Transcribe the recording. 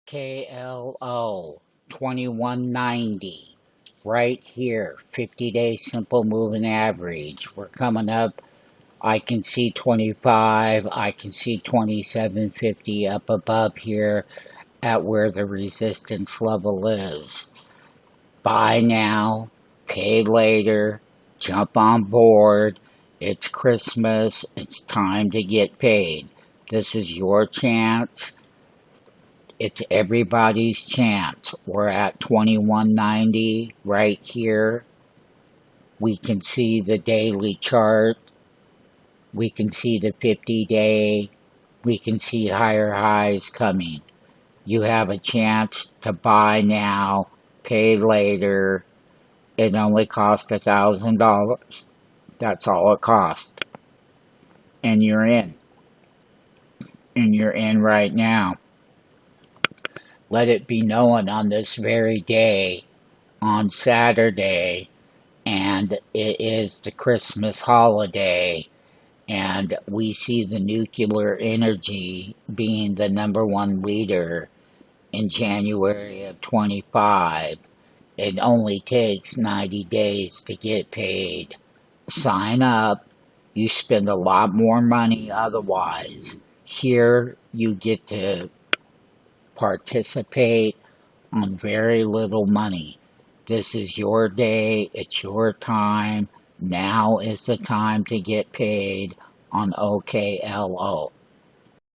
KLO 2190 right here, 50-day simple moving average. We're coming up. I can see 25, I can see 2750 up above here at where the resistance level is. Buy now, pay later, jump on board. It's Christmas, it's time to get paid. This is your chance. It's everybody's chance. We're at 2190 right here. We can see the daily chart. We can see the 50-day. We can see higher highs coming. You have a chance to buy now, pay later. It only costs $1,000. That's all it costs. And you're in. And you're in right now. Let it be known on this very day, on Saturday, and it is the Christmas holiday, and we see the nuclear energy being the #1 leader in January of 25. It only takes 90 days to get paid. Sign up. You spend a lot more money otherwise. Here you get to participate on very little money. This is your day. It's your time. Now is the time to get paid on OKLO.